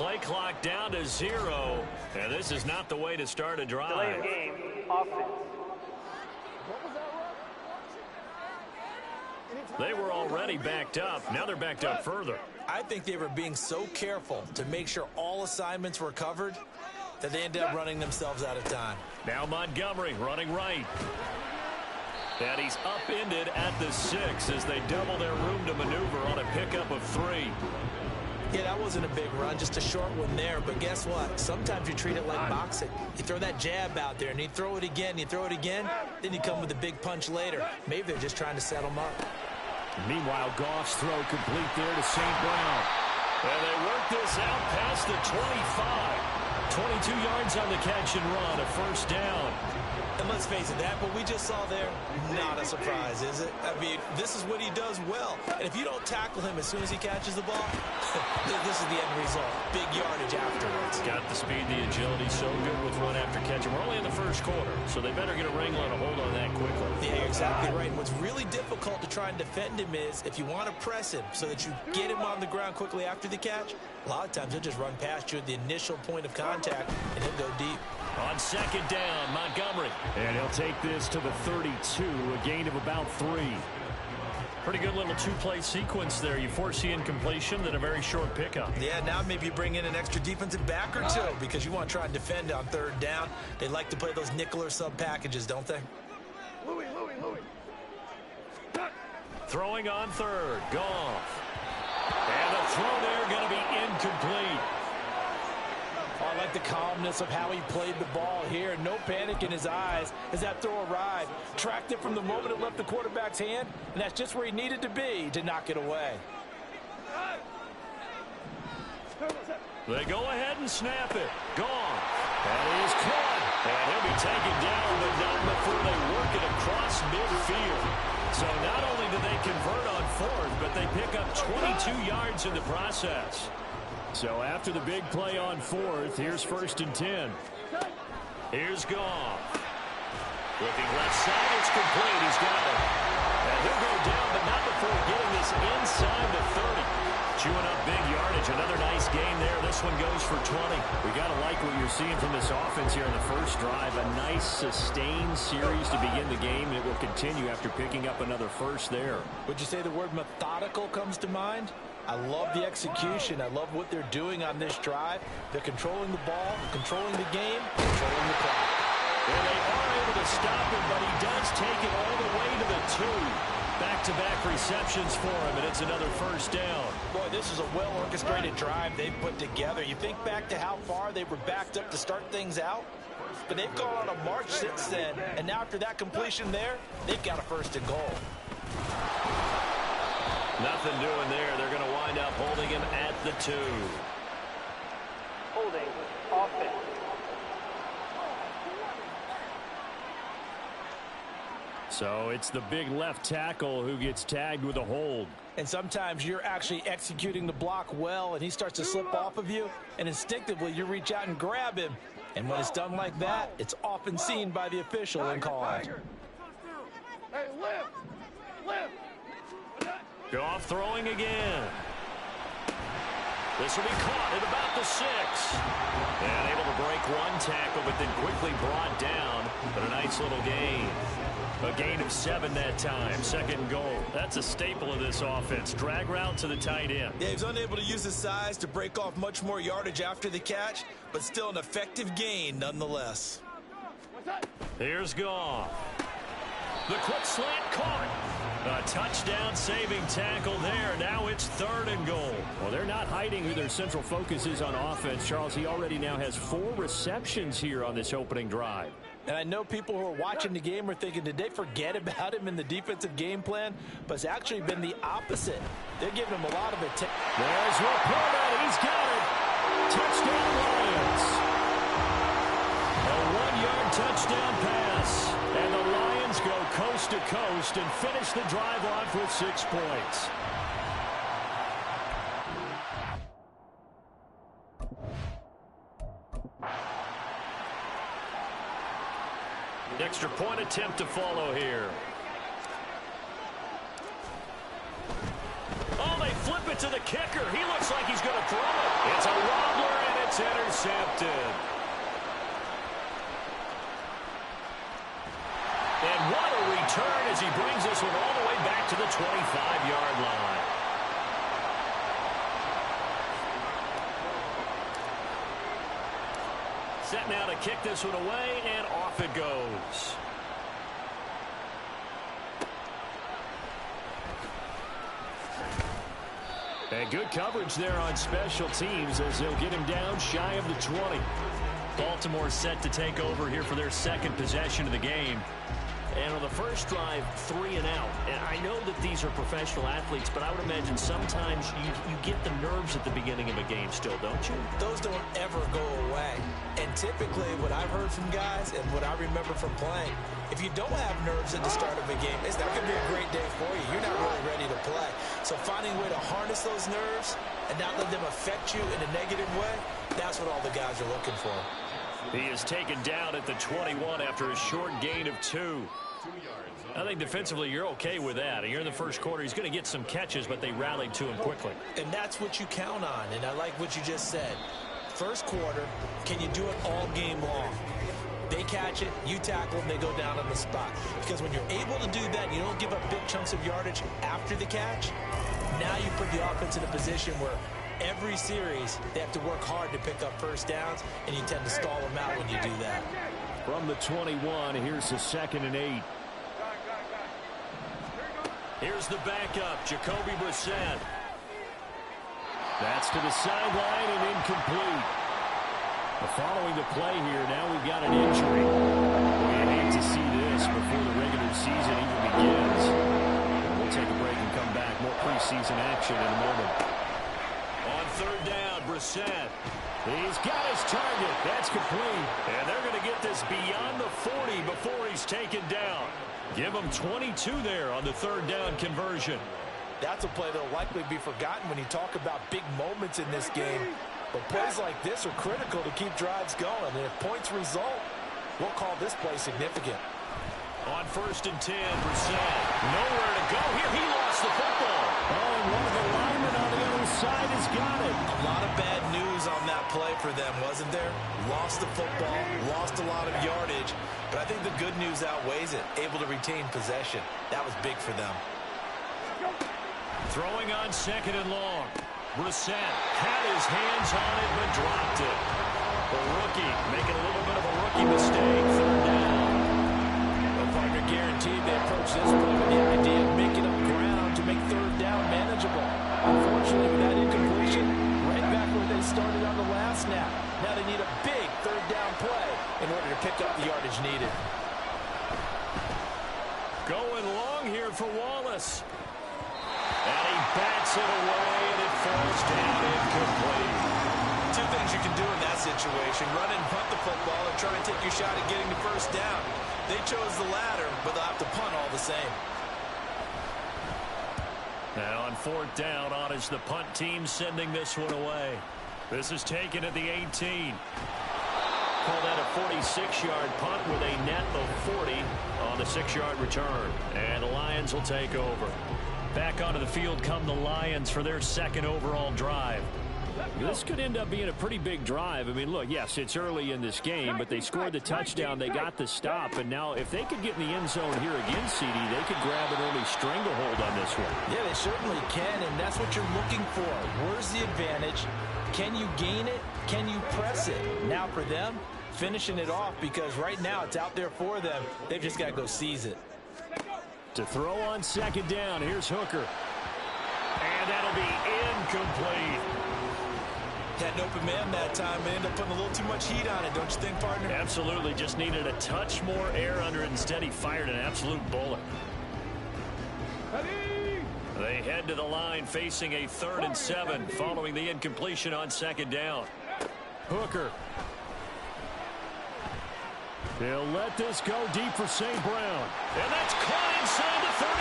play clock down to 0. And this is not the way to start a drive. Delay of game, offense. They were already backed up. Now they're backed up further. I think they were being so careful to make sure all assignments were covered that they ended up running themselves out of time. Now Montgomery running right. And he's upended at the 6 as they double their room to maneuver on a pickup of 3. Yeah, that wasn't a big run, just a short one there. But guess what? Sometimes you treat it like boxing. You throw that jab out there, and you throw it again, then you come with a big punch later. Maybe they're just trying to set them up. Meanwhile, Goff's throw complete there to St. Brown. And they work this out past the 25. 22 yards on the catch and run, a first down. And let's face it, that what we just saw there, not a surprise, is it? I mean, this is what he does well. And if you don't tackle him as soon as he catches the ball, this is the end result. Big yardage afterwards. Got the speed, the agility, so good with run after catch. And we're only in the first quarter, so they better get a wrangle and a hold on that quickly. Yeah, you're exactly right. And what's really difficult to try and defend him is if you want to press him so that you get him on the ground quickly after the catch, a lot of times he'll just run past you at the initial point of contact, and he'll go deep. On second down, Montgomery. And he'll take this to the 32, a gain of about 3. Pretty good little two-play sequence there. You force the incompletion, then a very short pickup. Yeah, now maybe you bring in an extra defensive back or two because you want to try and defend on third down. They like to play those nickel or sub packages, don't they? Louis. Throwing on third, Goff. And the throw there going to be incomplete. Oh, I like the calmness of how he played the ball here. No panic in his eyes as that throw arrived. Tracked it from the moment it left the quarterback's hand, and that's just where he needed to be to knock it away. They go ahead and snap it. Gone. And he's caught. And he'll be taken down, but not before they work it across midfield. So not only do they convert on fourth, but they pick up 22 yards in the process. So after the big play on fourth, here's 1st and 10. Here's Goff. Looking left side, it's complete. He's got it. And he'll go down, but not before getting this inside the 30. Chewing up big yardage. Another nice game there. This one goes for 20. We got to like what you're seeing from this offense here in the first drive. A nice sustained series to begin the game, and it will continue after picking up another first there. Would you say the word methodical comes to mind? I love the execution. I love what they're doing on this drive. They're controlling the ball, controlling the game, controlling the clock. And they are able to stop him, but he does take it all the way to the 2. Back-to-back receptions for him, and it's another first down. Boy, this is a well-orchestrated drive they've put together. You think back to how far they were backed up to start things out, but they've gone on a march since then, and now after that completion there, they've got a 1st and goal. Nothing doing there. They're going to wind up holding him at the 2. Holding, offense. So it's the big left tackle who gets tagged with a hold. And sometimes you're actually executing the block well, and he starts to slip off of you, and instinctively you reach out and grab him. And when it's done like that, it's often seen by the official and called. Hey, lift. Goff throwing again. This will be caught at about the 6. And able to break one tackle, but then quickly brought down. But a nice little gain. A gain of 7 that time. 2nd and goal. That's a staple of this offense. Drag route to the tight end. Yeah, he's unable to use his size to break off much more yardage after the catch, but still an effective gain nonetheless. Here's Goff. The quick slant caught. A touchdown-saving tackle there. Now it's 3rd and goal. Well, they're not hiding who their central focus is on offense. Charles, he already now has 4 receptions here on this opening drive. And I know people who are watching the game are thinking, did they forget about him in the defensive game plan? But it's actually been the opposite. They're giving him a lot of attention. There's Laporta. He's got it. Touchdown, Lions. A 1-yard touchdown pass. And the Lions go coast to coast and finish the drive off with 6 points. Extra point attempt to follow here. Oh, they flip it to the kicker. He looks like he's going to throw it. It's a wobbler, It's intercepted. And what a return as he brings this one all the way back to the 25-yard line. Set now to kick this one away, and off it goes. And good coverage there on special teams as they'll get him down shy of the 20. Baltimore set to take over here for their second possession of the game. And on the first drive, 3 and out. And I know that these are professional athletes, but I would imagine sometimes you get the nerves at the beginning of a game still, don't you? Those don't ever go away. And typically what I've heard from guys and what I remember from playing, if you don't have nerves at the start of a game, it's not going to be a great day for you. You're not really ready to play. So finding a way to harness those nerves and not let them affect you in a negative way, that's what all the guys are looking for. He is taken down at the 21 after a short gain of 2. I think defensively you're okay with that. Here in the first quarter, he's going to get some catches, but they rallied to him quickly. And that's what you count on, and I like what you just said. First quarter, can you do it all game long? They catch it, you tackle them, they go down on the spot. Because when you're able to do that, you don't give up big chunks of yardage after the catch. Now you put the offense in a position where every series they have to work hard to pick up first downs, and you tend to stall them out when you do that. From the 21, here's the 2nd and 8. Here's the backup, Jacoby Brissett. That's to the sideline and incomplete. Following the play here, now we've got an injury. We hate to see this before the regular season even begins. We'll take a break and come back. More preseason action in a moment. On 3rd down, Brissett. He's got his target. That's complete. And they're going to get this beyond the 40 before he's taken down. Give him 22 there on the 3rd down conversion. That's a play that will likely be forgotten when you talk about big moments in this game. But plays like this are critical to keep drives going. And if points result, we'll call this play significant. On 1st and 10, Brissett. Nowhere to go here. He lost the football. Oh, and one of the linemen on the other side has got it. A lot of bad news on that play for them, wasn't there? Lost the football, lost a lot of yardage. But I think the good news outweighs it. Able to retain possession. That was big for them. Throwing on 2nd and long. Brissett had his hands on it but dropped it. The rookie making a little bit of a rookie mistake. 3rd down. Well, partner, guaranteed they approach this play with the idea of making up ground to make 3rd down manageable. Unfortunately, with that incompletion, right back where they started on the last snap. Now they need a big 3rd down play in order to pick up the yardage needed. Going long here for Wallace. And he bats it away, and it falls down incomplete. 2 things you can do in that situation. Run and punt the football or try and take your shot at getting the 1st down. They chose the latter, but they'll have to punt all the same. Now on 4th down, on is the punt team sending this one away. This is taken at the 18. Call that a 46-yard punt with a net of 40 on the 6-yard return. And the Lions will take over. Back onto the field come the Lions for their 2nd overall drive. This could end up being a pretty big drive. I mean, look, yes, it's early in this game, but they scored the touchdown. They got the stop. And now if they could get in the end zone here again, CD, they could grab an early stranglehold on this one. Yeah, they certainly can, and that's what you're looking for. Where's the advantage? Can you gain it? Can you press it? Now for them, finishing it off, because right now it's out there for them. They've just got to go seize it. To throw on 2nd down, here's Hooker. And that'll be incomplete. Had an open man that time. They ended up putting a little too much heat on it, don't you think, partner? Absolutely. Just needed a touch more air under it. Instead, he fired an absolute bullet. They head to the line facing a 3rd and 7 following the incompletion on 2nd down. Hooker. They'll let this go deep for St. Brown. And that's caught inside the 35.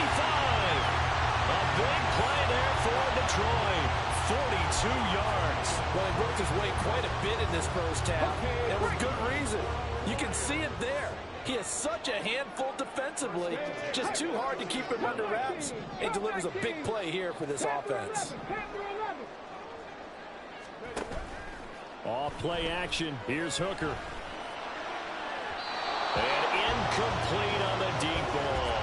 A big play there for Detroit. 42 yards. Well, he broke his way quite a bit in this first half, and with good reason. You can see it there. He is such a handful defensively. Just too hard to keep him under wraps. It delivers a big play here for this offense. Off play action. Here's Hooker. And incomplete on the deep ball.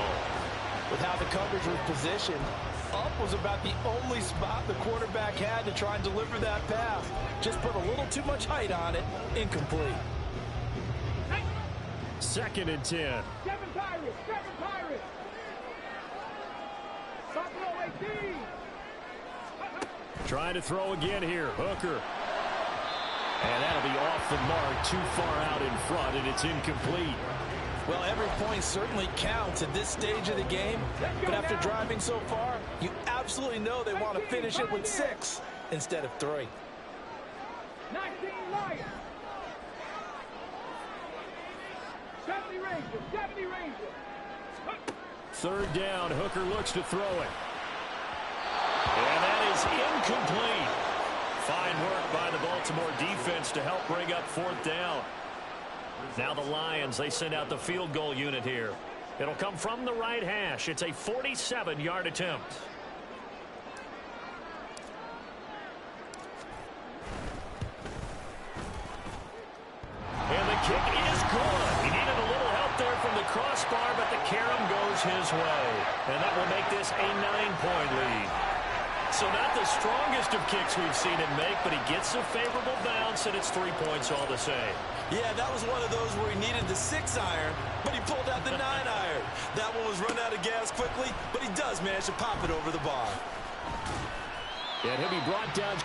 With how the coverage was positioned, up was about the only spot the quarterback had to try and deliver that pass. Just put a little too much height on it. Incomplete. 2nd and 10. Seven Pirates! Seven Pirates! Buffalo 18! Trying to throw again here. Hooker. And that'll be off the mark, too far out in front, and it's incomplete. Well, every point certainly counts at this stage of the game. But after driving so far, you absolutely know they want to finish it with 6 instead of 3. 19 Lions! 70 Rangers! 70 Rangers! 3rd down. Hooker looks to throw it. And that is incomplete. Fine work by the Baltimore defense to help bring up 4th down. Now the Lions, they send out the field goal unit here. It'll come from the right hash. It's a 47-yard attempt. And the kick is good. He needed a little help there from the crossbar, but the carom goes his way. And that will make this a 9-point lead. So not the strongest of kicks we've seen him make, but he gets a favorable bounce, and it's 3 points all the same. Yeah, that was one of those where he needed the 6-iron, but he pulled out the 9-iron. That one was run out of gas quickly, but he does manage to pop it over the bar. And he'll be brought down.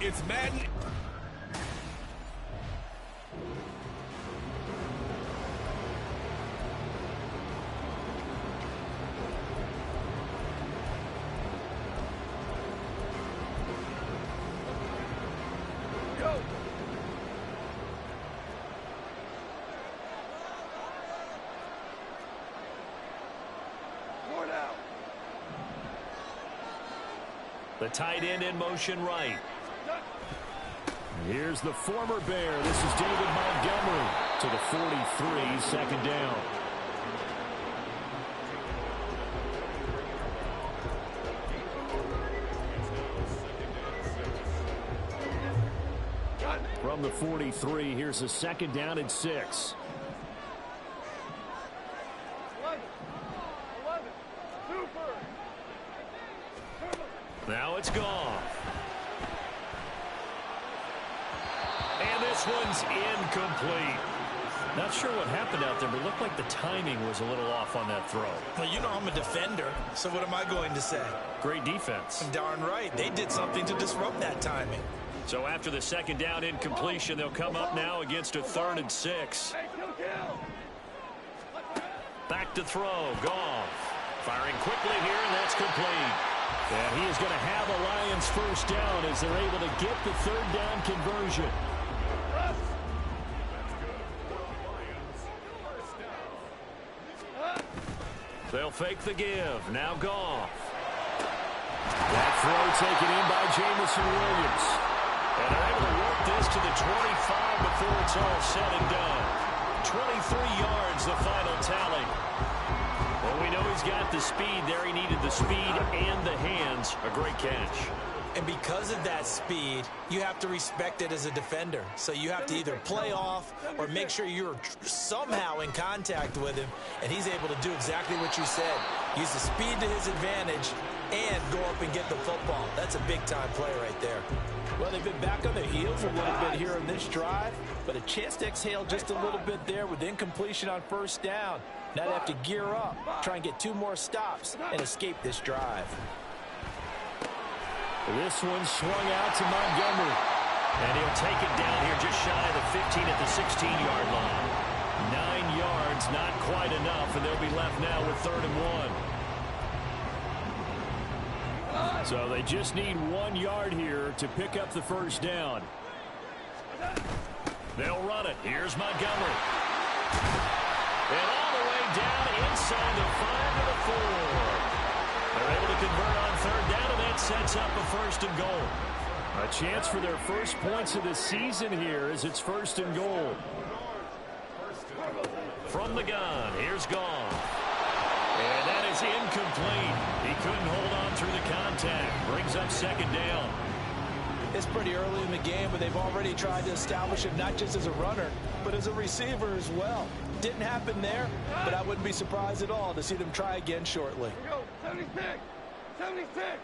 It's Madden. Go! More now. The tight end in motion right. Here's the former Bear. This is David Montgomery to the 43, 2nd down. From the 43, here's a 2nd down and 6. 11. Super. Now it's gone. And this one's incomplete. Not sure what happened out there, but it looked like the timing was a little off on that throw. Well, you know I'm a defender, so what am I going to say? Great defense. Darn right. They did something to disrupt that timing. So after the 2nd down incompletion, they'll come up now against a 3rd and 6. Hey, kill. Back to throw. Goff. Firing quickly here, and that's complete. And he is going to have a Lions first down as they're able to get the third down conversion. They'll fake the give. Now Goff. That throw taken in by Jamison Williams. And they're able to work this to the 25 before it's all said and done. 23 yards, the final tally. Well, we know he's got the speed there. He needed the speed and the hands. A great catch. And because of that speed, you have to respect it as a defender. So you have to either play off or make sure you're somehow in contact with him. And he's able to do exactly what you said. Use the speed to his advantage and go up and get the football. That's a big-time play right there. Well, they've been back on their heels a little bit here in this drive, but a chance to exhale just a little bit there with incompletion on first down. Now they have to gear up, try and get 2 more stops, and escape this drive. This one swung out to Montgomery. And he'll take it down here just shy of the 15 at the 16-yard line. 9 yards, not quite enough, and they'll be left now with 3rd and 1. So they just need 1 yard here to pick up the first down. They'll run it. Here's Montgomery. And all the way down inside the 5 to the 4. They're able to convert on 3rd down, and that sets up a 1st and goal. A chance for their first points of the season here as it's 1st and goal. From the gun, here's Goff. And that is incomplete. He couldn't hold on through the contact. Brings up 2nd down. It's pretty early in the game, but they've already tried to establish him not just as a runner, but as a receiver as well. Didn't happen there, but I wouldn't be surprised at all to see them try again shortly. 76! 76!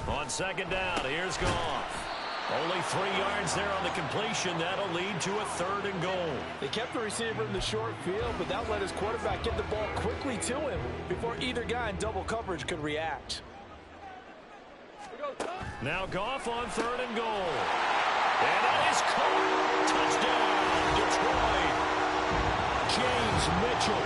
On 2nd down, here's Goff. Only 3 yards there on the completion. That'll lead to a 3rd and goal. They kept the receiver in the short field, but that let his quarterback get the ball quickly to him before either guy in double coverage could react. Now Goff on 3rd and goal. And that is caught. Touchdown, Detroit. James Mitchell.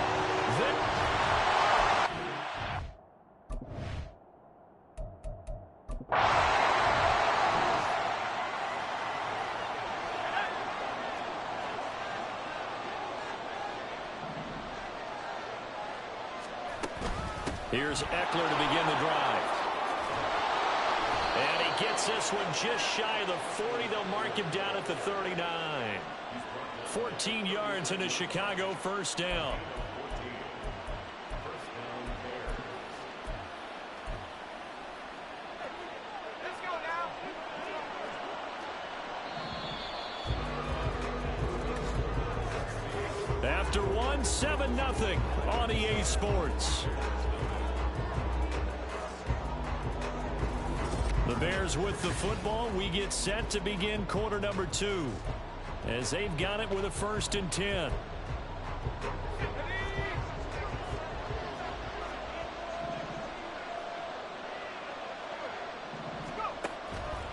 Here's Eckler to begin the drive. And he gets this one just shy of the 40. They'll mark him down at the 39. 14 yards into Chicago, 1st down. After 7-0 on EA Sports. The Bears with the football. We get set to begin quarter number 2 as they've got it with a 1st and 10.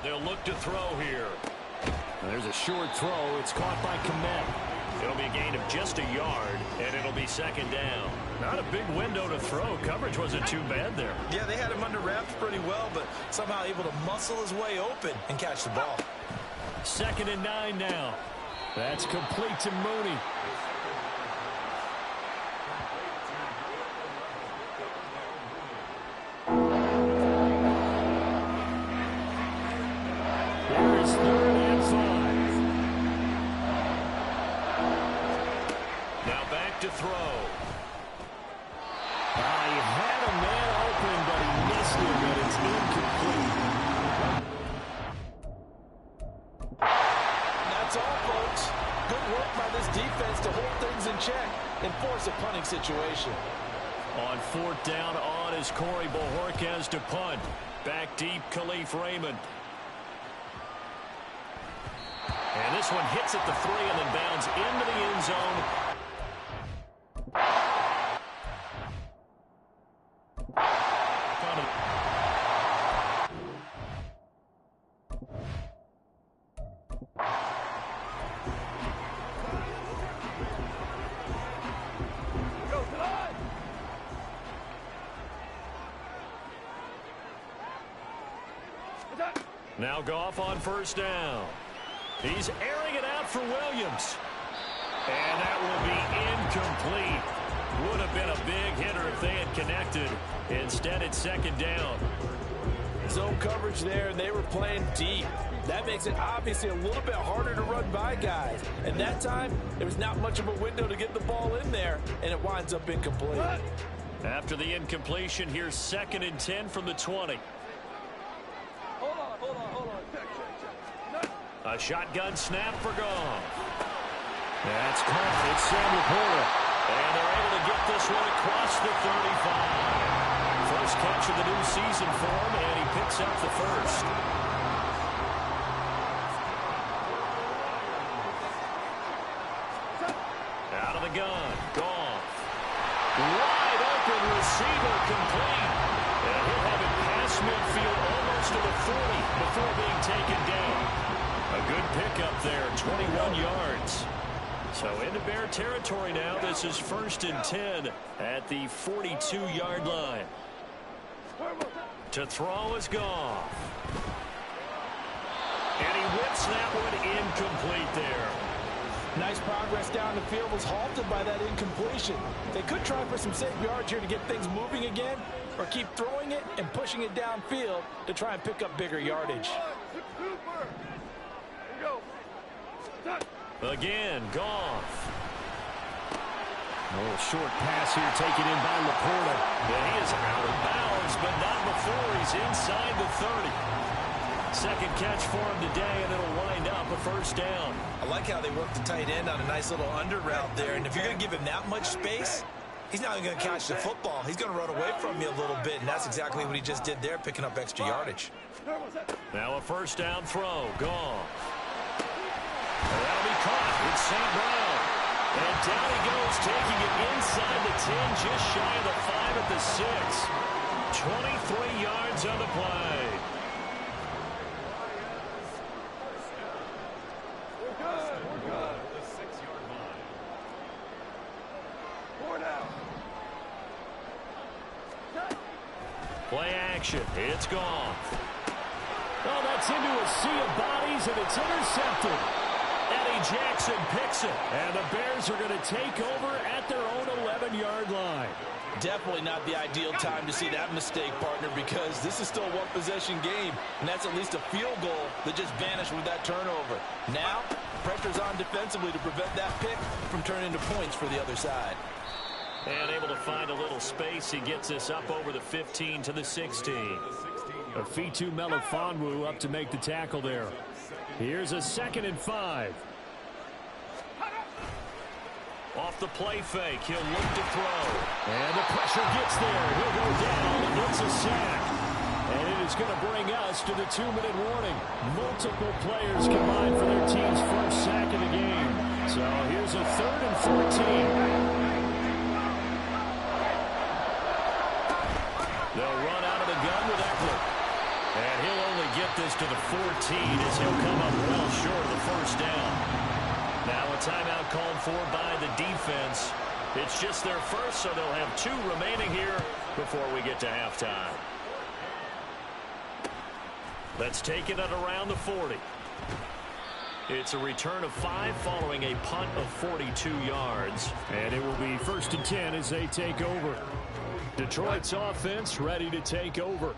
They'll look to throw here. There's a short throw. It's caught by Komet. It'll be a gain of just a yard, and it'll be 2nd down. Not a big window to throw. Coverage wasn't too bad there. Yeah, they had him under wraps pretty well, but somehow able to muscle his way open and catch the ball. 2nd and 9 now. That's complete to Mooney. Here's 3rd and 5. Now back to throw. He had a man open, but he missed him, and it's incomplete. That's all, folks. Good work by this defense to hold things in check and force a punting situation. On 4th down, on is Corey Bojorquez to punt. Back deep, Khalif Raymond. And this one hits at the 3 and then bounds into the end zone. Now Goff on first down. He's airing it out for Williams. And that will be incomplete. Would have been a big hitter if they had connected. Instead, it's second down. Zone coverage there, and they were playing deep. That makes it obviously a little bit harder to run by guys. And that time, there was not much of a window to get the ball in there, and it winds up incomplete. After the incompletion, here's 2nd and 10 from the 20. Hold on. Check. A shotgun snap for Goff. That's caught. It's Samuel Porter. And they're able to get this one across the 35. First catch of the new season for him, and he picks up the first. Out of the gun. Goff. Wide open receiver complete. And he'll have it past midfield almost to the 40 before being taken down. A good pickup there, 21 yards. So into Bear territory now. This is 1st and 10 at the 42-yard line. To throw is Goff. And he whips that one incomplete there. Nice progress down the field, was halted by that incompletion. They could try for some safe yards here to get things moving again, or keep throwing it and pushing it downfield to try and pick up bigger yardage. Again, Goff. A little short pass here taken in by Laporta. And he is out of bounds, but not before he's inside the 30. Second catch for him today, and it'll wind up a first down. I like how they work the tight end on a nice little under route there. And if you're going to give him that much space, he's not going to catch the football. He's going to run away from you a little bit, and that's exactly what he just did there, picking up extra yardage. Now a first down throw. Goff. That'll be caught. It's St. Brown. And down he goes, taking it inside the 10, just shy of the 5 at the 6. 23 yards on the play. We're good. The 6-yard line. 4 down. Play action. It's Goff. Oh, that's into a sea of bodies, and it's intercepted. Eddie Jackson picks it, and the Bears are going to take over at their own 11-yard line. Definitely not the ideal time to see that mistake, partner, because this is still a one-possession game, and that's at least a field goal that just vanished with that turnover. Now, pressure's on defensively to prevent that pick from turning into points for the other side. And able to find a little space. He gets this up over the 15 to the 16. Afitu Melifonwu up to make the tackle there. Here's a 2nd and 5. Off the play fake, he'll look to throw. And the pressure gets there. He'll go down and gets a sack. And it is going to bring us to the 2-minute warning. Multiple players combined for their team's first sack of the game. So here's a 3rd and 14. They'll run out of the gun with Eckler. And he'll only get this to the 14 as he'll come up well short of the first down. Now a timeout called for by the defense. It's just their first, so they'll have 2 remaining here before we get to halftime. Let's take it at around the 40. It's a return of 5 following a punt of 42 yards. And it will be 1st and 10 as they take over. Detroit's offense ready to take over.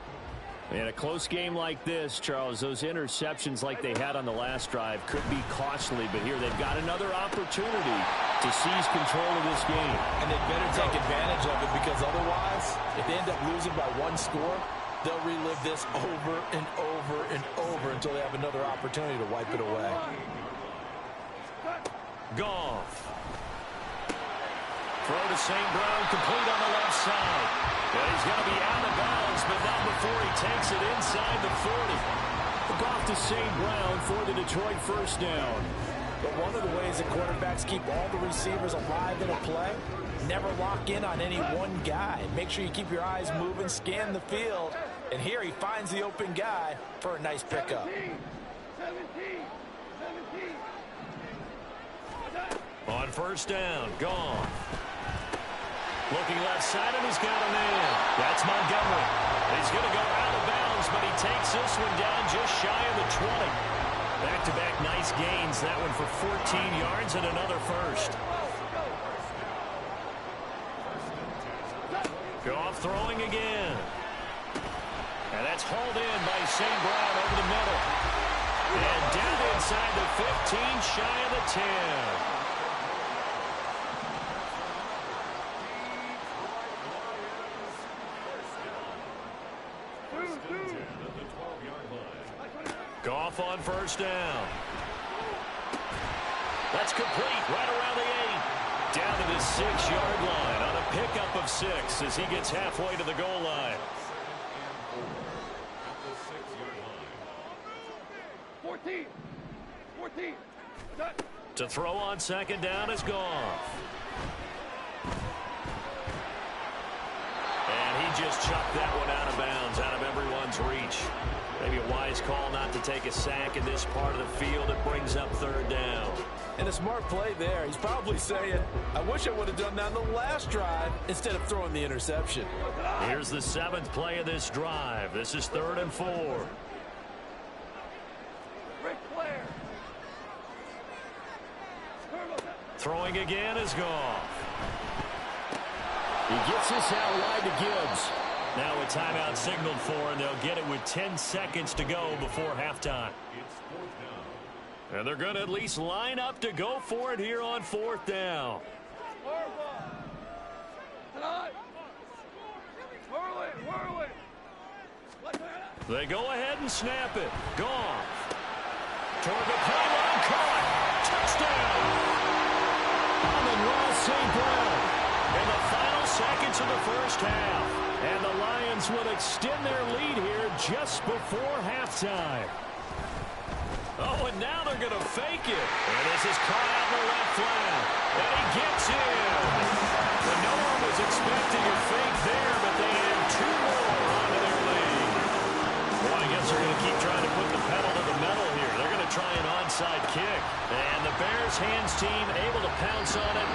In a close game like this, Charles, those interceptions like they had on the last drive could be costly, but here they've got another opportunity to seize control of this game. And they better take advantage of it, because otherwise, if they end up losing by 1 score, they'll relive this over and over and over until they have another opportunity to wipe it away. Goff. Throw to St. Brown, complete on the left side. And he's going to be out of bounds, but not before he takes it inside the 40. Goff to St. Brown for the Detroit first down. But one of the ways that quarterbacks keep all the receivers alive in a play, never lock in on any one guy. Make sure you keep your eyes moving, scan the field. And here he finds the open guy for a nice pickup. 17. On first down, Goff. Looking left side, and he's got a man. That's Montgomery. He's going to go out of bounds, but he takes this one down just shy of the 20. Back-to-back nice gains. That one for 14 yards and another first. Goff throwing again. And that's hauled in by St. Brown over the middle. And down inside the 15, shy of the 10. Goff on first down. That's complete right around the 8. Down to the 6-yard line on a pickup of 6 as he gets halfway to the goal line. 14. To throw on second down is Goff. And he just chucked that one out of bounds, out of everyone's reach. Maybe a wise call not to take a sack in this part of the field. It brings up third down. And a smart play there. He's probably saying, I wish I would have done that on the last drive instead of throwing the interception. Here's the 7th play of this drive. This is 3rd and 4. Throwing again is Goff. He gets this out wide to Gibbs. Now a timeout signaled for, and they'll get it with 10 seconds to go before halftime. And they're going to at least line up to go for it here on 4th down. They go ahead and snap it. Goff. Toward the pylon, caught. Touchdown. Amon-Ra St. Brown. In the final seconds of the first half. And the Lions will extend their lead here just before halftime. Oh, and now they're going to fake it. And this is caught out in the left flank. And he gets in. And no one was expecting a fake there, but they add 2 more onto their lead. Well, I guess they're going to keep trying to put the pedal to the metal here. They're going to try an onside kick. And the Bears hands team able to pounce on it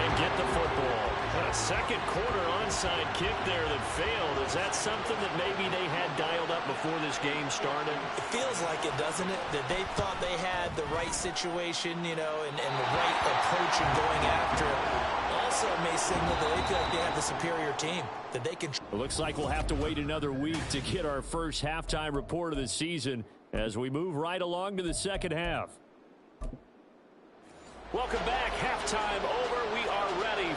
and get the football. A second quarter onside kick there that failed. Is that something that maybe they had dialed up before this game started? It feels like it, doesn't it? That they thought they had the right situation, you know, and the right approach in going after it. Also may signal that they feel like they have the superior team, that they can. It looks like we'll have to wait another week to get our first halftime report of the season as we move right along to the second half. Welcome back. Halftime over. We are ready.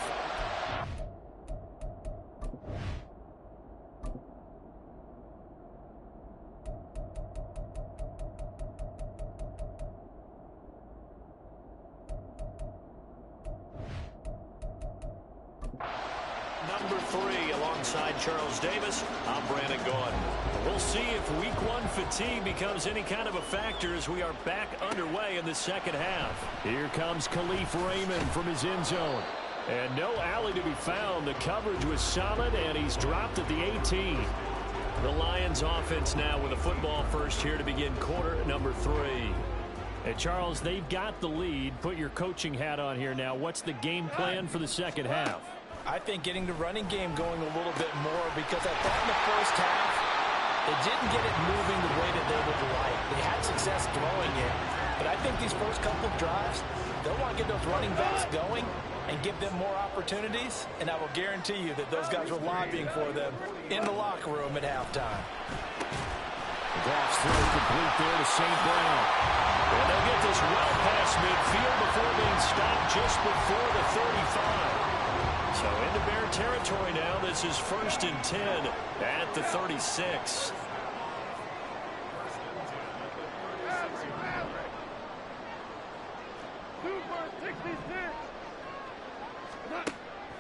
Number 3 alongside Charles Davis. I'm Brandon Gordon. We'll see if week 1 fatigue becomes any kind of a factor as we are back underway in the second half. Here comes Khalif Raymond from his end zone. And no alley to be found. The coverage was solid, and he's dropped at the 18. The Lions offense now with a football first here to begin quarter number 3. And Charles, they've got the lead. Put your coaching hat on here now. What's the game plan for the second half? I think getting the running game going a little bit more, because I thought in the first half they didn't get it moving the way that they would like. They had success throwing it, but I think these first couple of drives, they'll want to get those running backs going and give them more opportunities, and I will guarantee you that those guys were lobbying for them in the locker room at halftime. Goff's throw complete there to St. Brown. And they'll get this well past midfield before being stopped just before the 35. So into Bear territory now. This is 1st and 10 at the 36.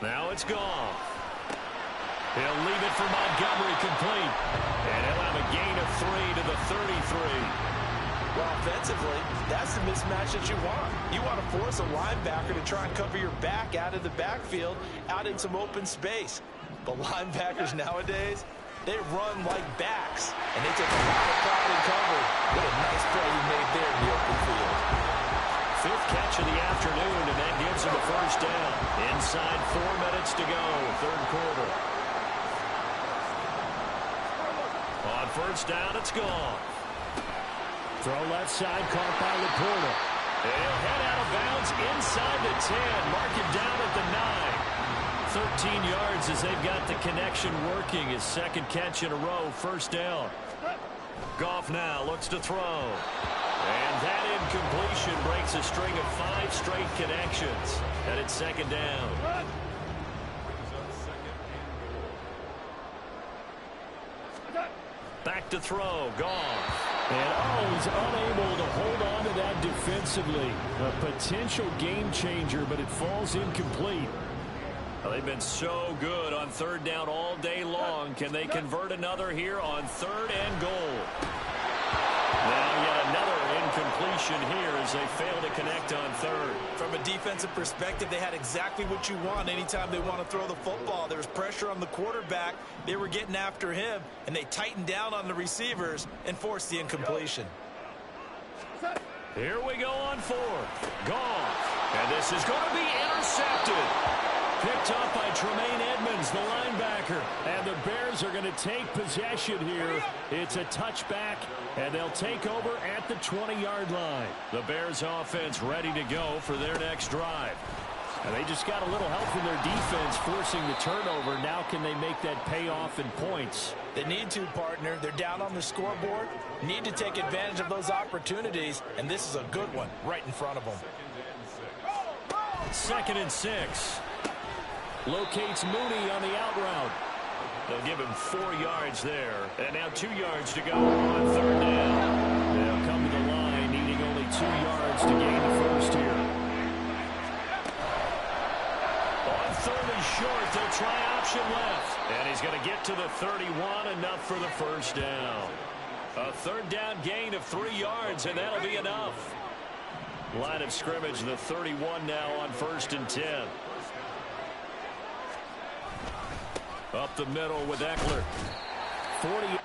Now it's Goff. He'll leave it for Montgomery complete. And he'll have a gain of 3 to the 33. Well, offensively, that's the mismatch that you want. You want to force a linebacker to try and cover your back out of the backfield, out in some open space. But linebackers nowadays, they run like backs, and they take a lot of pride in cover. What a nice play he made there in the open field. 5th catch of the afternoon, and that gives him a first down. Inside 4 minutes to go, 3rd quarter. On first down, it's gone. Throw left side, caught by Laporta. He'll head out of bounds inside the 10. Mark it down at the 9. 13 yards as they've got the connection working. His second catch in a row, first down. Goff now looks to throw. And that incompletion breaks a string of 5 straight connections. And it's second down. Back to throw. Goff. And he's unable to hold on to that defensively. A potential game changer, but it falls incomplete. Well, they've been so good on third down all day long. Can they convert another here on third and goal? Now yet another incompletion here as they fail to connect on third. From a defensive perspective, they had exactly what you want anytime they want to throw the football. There was pressure on the quarterback. They were getting after him, and they tightened down on the receivers and forced the incompletion. Here we go on fourth. Goff. And this is going to be intercepted. Picked up by Tremaine Edmonds, the linebacker. And the Bears are going to take possession here. It's a touchback, and they'll take over at the 20-yard line. The Bears offense ready to go for their next drive. And they just got a little help from their defense forcing the turnover. Now can they make that pay off in points? They need to, partner. They're down on the scoreboard. Need to take advantage of those opportunities, and this is a good one right in front of them. 2nd and 6. Locates Mooney on the out route. They'll give him 4 yards there. And now 2 yards to go on third down. They'll come to the line needing only 2 yards to gain the first here. On third and short, they'll try option left. And he's going to get to the 31, enough for the first down. A third down gain of 3 yards, and that'll be enough. Line of scrimmage, the 31 now on 1st and 10. Up the middle with Eckler. 40.